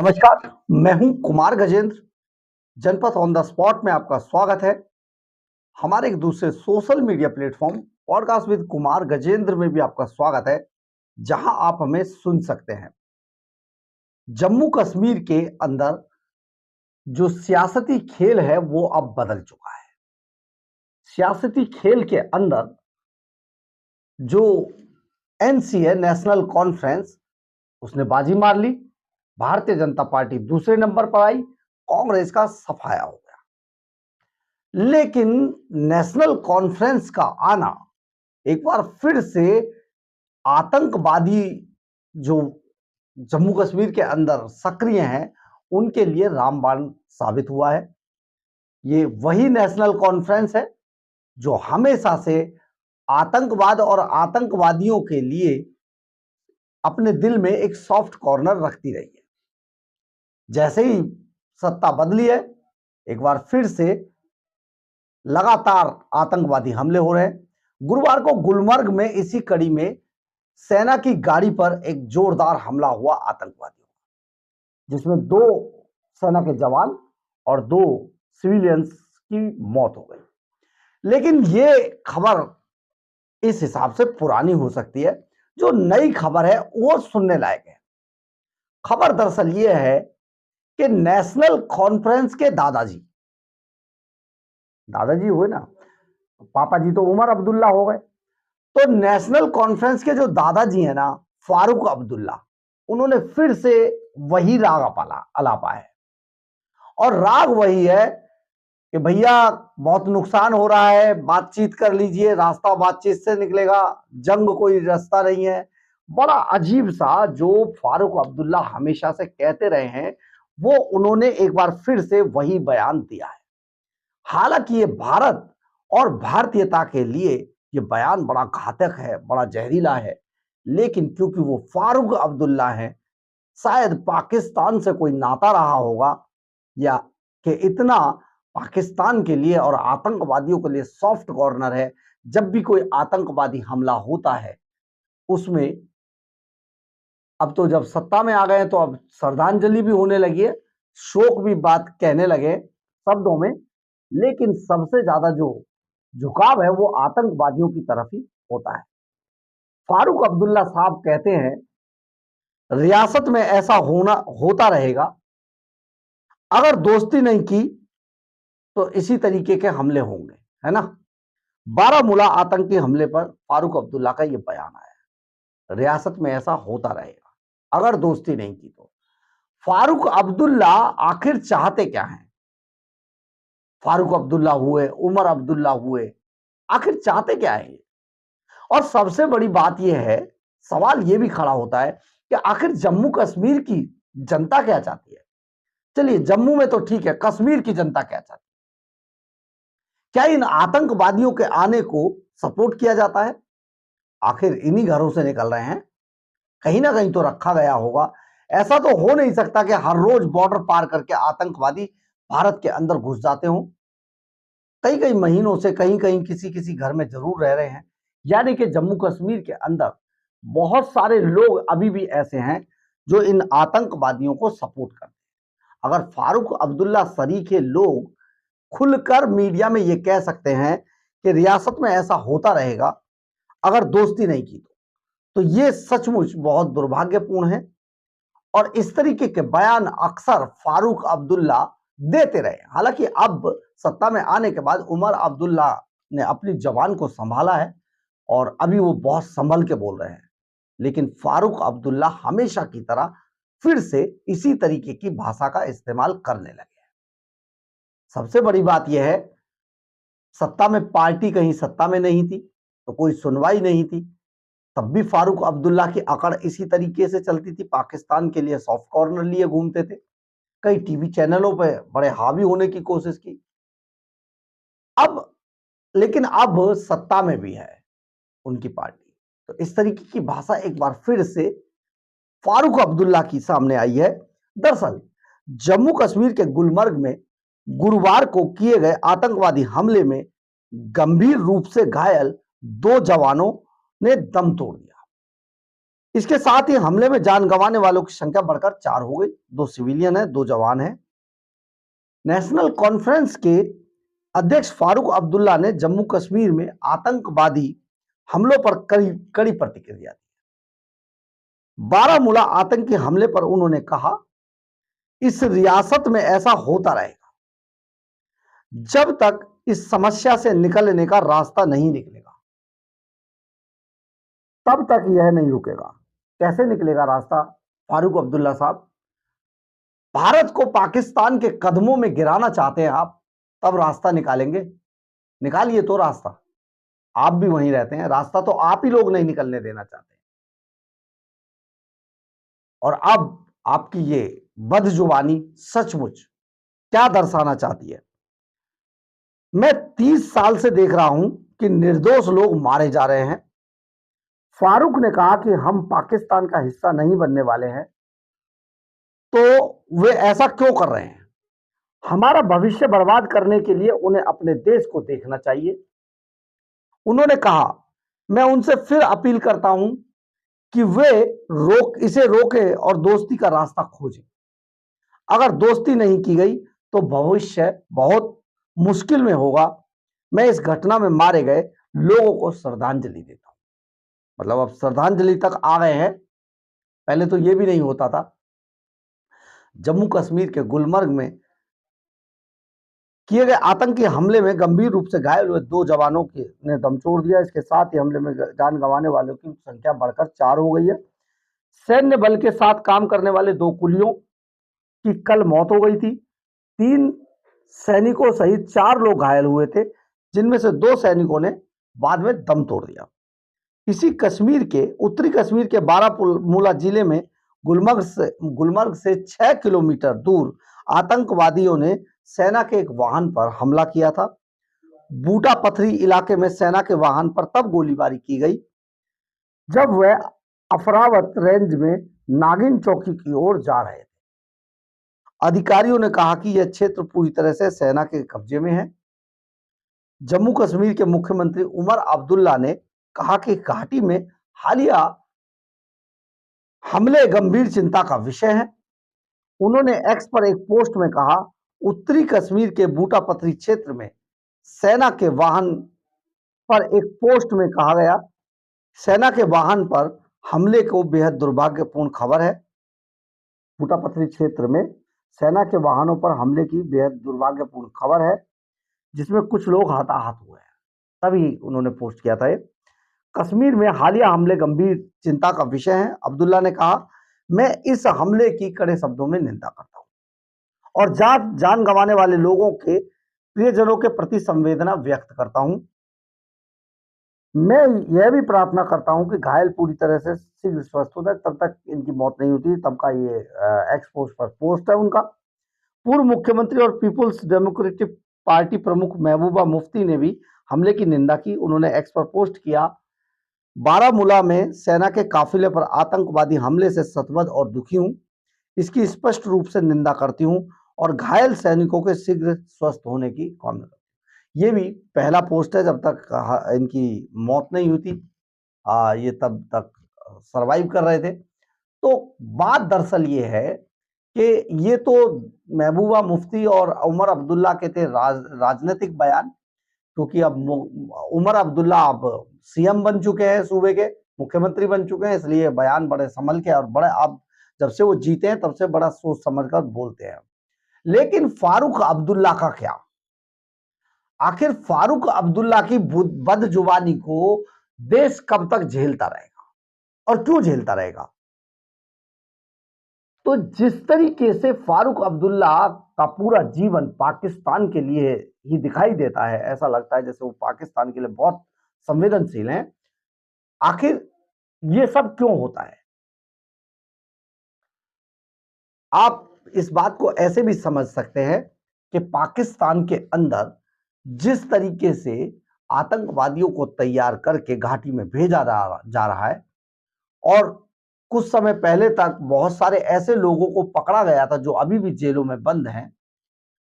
नमस्कार, मैं हूं कुमार गजेंद्र। जनपद ऑन द स्पॉट में आपका स्वागत है। हमारे एक दूसरे social media platform podcast with Kumar Gajendra में भी आपका स्वागत है, जहां आप हमें सुन सकते हैं। जम्मू कश्मीर के अंदर जो सियासती खेल है वो अब बदल चुका है। सियासती खेल के अंदर जो एनसी है, नेशनल कॉन्फ्रेंस, उसने बाजी मार ली। भारतीय जनता पार्टी दूसरे नंबर पर आई, कांग्रेस का सफाया हो गया। लेकिन नेशनल कॉन्फ्रेंस का आना एक बार फिर से आतंकवादी जो जम्मू कश्मीर के अंदर सक्रिय हैं उनके लिए रामबाण साबित हुआ है। ये वही नेशनल कॉन्फ्रेंस है जो हमेशा से आतंकवाद और आतंकवादियों के लिए अपने दिल में एक सॉफ्ट कॉर्नर रखती रही है। जैसे ही सत्ता बदली है, एक बार फिर से लगातार आतंकवादी हमले हो रहे हैं। गुरुवार को गुलमर्ग में इसी कड़ी में सेना की गाड़ी पर एक जोरदार हमला हुआ आतंकवादियों, जिसमें 2 सेना के जवान और 2 सिविलियंस की मौत हो गई। लेकिन ये खबर इस हिसाब से पुरानी हो सकती है, जो नई खबर है वो सुनने लायक है। खबर दरअसल ये है कि नेशनल कॉन्फ्रेंस के दादाजी हुए ना, पापा जी तो उमर अब्दुल्ला हो गए, तो नेशनल कॉन्फ्रेंस के जो दादाजी हैं ना, फारूक अब्दुल्ला, उन्होंने फिर से वही राग अलापा है। और राग वही है कि भैया बहुत नुकसान हो रहा है, बातचीत कर लीजिए, रास्ता बातचीत से निकलेगा, जंग कोई रास्ता नहीं है। बड़ा अजीब सा जो फारूक अब्दुल्ला हमेशा से कहते रहे हैं, वो उन्होंने एक बार फिर से वही बयान दिया है। हालांकि ये भारत और भारतीयता के लिए ये बयान बड़ा घातक है, बड़ा जहरीला है, लेकिन क्योंकि वो फारूक अब्दुल्ला हैं, शायद पाकिस्तान से कोई नाता रहा होगा, या कि इतना पाकिस्तान के लिए और आतंकवादियों के लिए सॉफ्ट कॉर्नर है। जब भी कोई आतंकवादी हमला होता है उसमें, अब तो जब सत्ता में आ गए तो अब श्रद्धांजलि भी होने लगी है, शोक भी बात कहने लगे शब्दों में, लेकिन सबसे ज्यादा जो झुकाव है वो आतंकवादियों की तरफ ही होता है। फारूक अब्दुल्ला साहब कहते हैं, रियासत में ऐसा होता रहेगा, अगर दोस्ती नहीं की तो इसी तरीके के हमले होंगे, है ना। बारामूला आतंकी हमले पर फारूक अब्दुल्ला का यह बयान आया, रियासत में ऐसा होता रहेगा अगर दोस्ती नहीं की तो। फारूक अब्दुल्ला आखिर चाहते क्या हैं? फारूक अब्दुल्ला हुए, उमर अब्दुल्ला हुए, आखिर चाहते क्या है? और सबसे बड़ी बात यह है, सवाल यह भी खड़ा होता है कि आखिर जम्मू कश्मीर की जनता क्या चाहती है? चलिए, जम्मू में तो ठीक है, कश्मीर की जनता क्या चाहती है? क्या इन आतंकवादियों के आने को सपोर्ट किया जाता है? आखिर इन्हीं घरों से निकल रहे हैं, कहीं ना कहीं तो रखा गया होगा। ऐसा तो हो नहीं सकता कि हर रोज बॉर्डर पार करके आतंकवादी भारत के अंदर घुस जाते हों। कई कई महीनों से कहीं कहीं किसी किसी घर में जरूर रह रहे हैं। यानी कि जम्मू कश्मीर के अंदर बहुत सारे लोग अभी भी ऐसे हैं जो इन आतंकवादियों को सपोर्ट करते हैं। अगर फारूक अब्दुल्ला सरीखे लोग खुलकर मीडिया में ये कह सकते हैं कि रियासत में ऐसा होता रहेगा अगर दोस्ती नहीं की तो ये सचमुच बहुत दुर्भाग्यपूर्ण है। और इस तरीके के बयान अक्सर फारूक अब्दुल्ला देते रहे। हालांकि अब सत्ता में आने के बाद उमर अब्दुल्ला ने अपनी जबान को संभाला है और अभी वो बहुत संभल के बोल रहे हैं, लेकिन फारूक अब्दुल्ला हमेशा की तरह फिर से इसी तरीके की भाषा का इस्तेमाल करने लगे हैं। सबसे बड़ी बात यह है, सत्ता में पार्टी कहीं सत्ता में नहीं थी तो कोई सुनवाई नहीं थी, तब भी फारूक अब्दुल्ला की अकड़ इसी तरीके से चलती थी। पाकिस्तान के लिए सॉफ्ट कॉर्नर लिए घूमते थे, कई टीवी चैनलों पे बड़े हावी होने की कोशिश की। लेकिन अब सत्ता में भी है उनकी पार्टी, तो इस तरीके की भाषा एक बार फिर से फारूक अब्दुल्ला की सामने आई है। दरअसल जम्मू कश्मीर के गुलमर्ग में गुरुवार को किए गए आतंकवादी हमले में गंभीर रूप से घायल 2 जवानों ने दम तोड़ दिया। इसके साथ ही हमले में जान गंवाने वालों की संख्या बढ़कर 4 हो गई। 2 सिविलियन है, 2 जवान है। नेशनल कॉन्फ्रेंस के अध्यक्ष फारूक अब्दुल्ला ने जम्मू कश्मीर में आतंकवादी हमलों पर कड़ी प्रतिक्रिया दी। बारामूला आतंकी हमले पर उन्होंने कहा, इस रियासत में ऐसा होता रहेगा जब तक इस समस्या से निकलने का रास्ता नहीं निकलेगा, तब तक यह नहीं रुकेगा। कैसे निकलेगा रास्ता फारूक अब्दुल्ला साहब? भारत को पाकिस्तान के कदमों में गिराना चाहते हैं आप, तब रास्ता निकालेंगे। निकालिए तो रास्ता, आप भी वहीं रहते हैं, रास्ता तो आप ही लोग नहीं निकलने देना चाहते। और अब आपकी ये बदजुबानी सचमुच क्या दर्शाना चाहती है? मैं 30 साल से देख रहा हूं कि निर्दोष लोग मारे जा रहे हैं। फारूक ने कहा कि हम पाकिस्तान का हिस्सा नहीं बनने वाले हैं, तो वे ऐसा क्यों कर रहे हैं? हमारा भविष्य बर्बाद करने के लिए उन्हें अपने देश को देखना चाहिए। उन्होंने कहा, मैं उनसे फिर अपील करता हूं कि वे इसे रोकें और दोस्ती का रास्ता खोजें। अगर दोस्ती नहीं की गई तो भविष्य बहुत मुश्किल में होगा। मैं इस घटना में मारे गए लोगों को श्रद्धांजलि देता हूं। मतलब अब श्रद्धांजलि तक आ गए हैं, पहले तो यह भी नहीं होता था। जम्मू कश्मीर के गुलमर्ग में किए गए आतंकी हमले में गंभीर रूप से घायल हुए 2 जवानों ने दम तोड़ दिया। इसके साथ ही हमले में जान गंवाने वालों की संख्या बढ़कर 4 हो गई है। सैन्य बल के साथ काम करने वाले 2 कुलियों की कल मौत हो गई थी। 3 सैनिकों सहित 4 लोग घायल हुए थे, जिनमें से 2 सैनिकों ने बाद में दम तोड़ दिया। इसी उत्तरी कश्मीर के बारामूला जिले में गुलमर्ग से 6 किलोमीटर दूर आतंकवादियों ने सेना के एक वाहन पर हमला किया था। बूटा पथरी इलाके में सेना के वाहन पर तब गोलीबारी की गई जब वह अफरावत रेंज में नागिन चौकी की ओर जा रहे थे। अधिकारियों ने कहा कि यह क्षेत्र पूरी तरह से सेना के कब्जे में है। जम्मू कश्मीर के मुख्यमंत्री उमर अब्दुल्ला ने कहा कि घाटी में हालिया हमले गंभीर चिंता का विषय है। उन्होंने एक्स पर एक पोस्ट में कहा, उत्तरी कश्मीर के बूटा पथरी क्षेत्र में सेना के वाहन पर एक पोस्ट में कहा गया, सेना के वाहन पर हमले को बेहद दुर्भाग्यपूर्ण खबर है। बूटा पथरी क्षेत्र में सेना के वाहनों पर हमले की बेहद दुर्भाग्यपूर्ण खबर है, जिसमें कुछ लोग हताहत हुए हैं। तभी उन्होंने पोस्ट किया था। कश्मीर में हालिया हमले गंभीर चिंता का विषय है। अब्दुल्ला ने कहा, मैं इस हमले की कड़े शब्दों में निंदा करता हूं और जान गंवाने वाले लोगों के प्रियजनों के प्रति संवेदना व्यक्त करता हूं। मैं यह भी प्रार्थना करता हूं कि घायल पूरी तरह से शीघ्र स्वस्थ हो जाए। तब तक इनकी मौत नहीं होती, तब का ये एक्स पोस्ट पर पोस्ट है उनका। पूर्व मुख्यमंत्री और पीपुल्स डेमोक्रेटिक पार्टी प्रमुख महबूबा मुफ्ती ने भी हमले की निंदा की। उन्होंने एक्स पर पोस्ट किया, बारामूला में सेना के काफिले पर आतंकवादी हमले से सतबद्ध और दुखी हूं। इसकी स्पष्ट रूप से निंदा करती हूं और घायल सैनिकों के शीघ्र स्वस्थ होने की कामना करती हूं। ये भी पहला पोस्ट है, जब तक इनकी मौत नहीं हुई थी, ये तब तक सरवाइव कर रहे थे। तो बात दरअसल ये है कि ये तो महबूबा मुफ्ती और उमर अब्दुल्ला के थे राजनीतिक बयान, क्योंकि अब उमर अब्दुल्ला अब सीएम बन चुके हैं, सूबे के मुख्यमंत्री बन चुके हैं, इसलिए बयान बड़े संभल के और बड़े, अब जब से वो जीते हैं तब से बड़ा सोच समझकर बोलते हैं। लेकिन फारूक अब्दुल्ला का क्या? आखिर फारूक अब्दुल्ला की बदजुबानी को देश कब तक झेलता रहेगा और क्यों झेलता रहेगा? तो जिस तरीके से फारूक अब्दुल्ला का पूरा जीवन पाकिस्तान के लिए ही दिखाई देता है, ऐसा लगता है जैसे वो पाकिस्तान के लिए बहुत संवेदनशील हैं। आखिर ये सब क्यों होता है? आप इस बात को ऐसे भी समझ सकते हैं कि पाकिस्तान के अंदर जिस तरीके से आतंकवादियों को तैयार करके घाटी में भेजा जा रहा है, और कुछ समय पहले तक बहुत सारे ऐसे लोगों को पकड़ा गया था जो अभी भी जेलों में बंद हैं।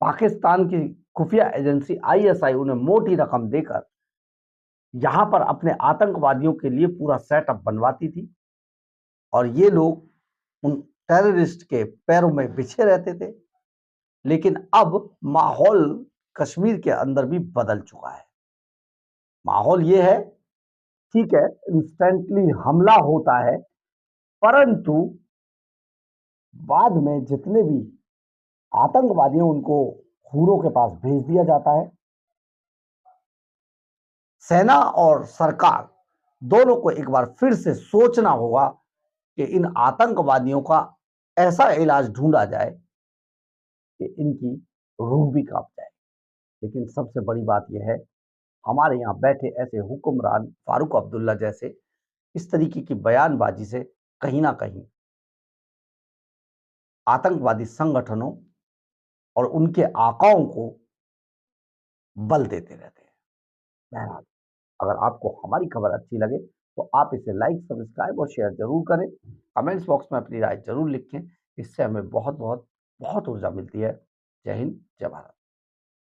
पाकिस्तान की खुफिया एजेंसी आईएसआई उन्हें मोटी रकम देकर यहां पर अपने आतंकवादियों के लिए पूरा सेटअप बनवाती थी। और ये लोग उन टेररिस्ट के पैरों में बिछे रहते थे। लेकिन अब माहौल कश्मीर के अंदर भी बदल चुका है। माहौल ये है, ठीक है, इंस्टेंटली हमला होता है, परंतु बाद में जितने भी आतंकवादी हैं उनको हुरों के पास भेज दिया जाता है। सेना और सरकार दोनों को एक बार फिर से सोचना होगा कि इन आतंकवादियों का ऐसा इलाज ढूंढा जाए कि इनकी रूह भी कांप जाए। लेकिन सबसे बड़ी बात यह है, हमारे यहाँ बैठे ऐसे हुक्मरान फारूक अब्दुल्ला जैसे इस तरीके की बयानबाजी से कहीं ना कहीं आतंकवादी संगठनों और उनके आकाओं को बल देते रहते हैं। बहरहाल, अगर आपको हमारी खबर अच्छी लगे तो आप इसे लाइक, सब्सक्राइब और शेयर जरूर करें। कमेंट्स बॉक्स में अपनी राय जरूर लिखें। इससे हमें बहुत बहुत बहुत ऊर्जा मिलती है। जय हिंद, जय भारत।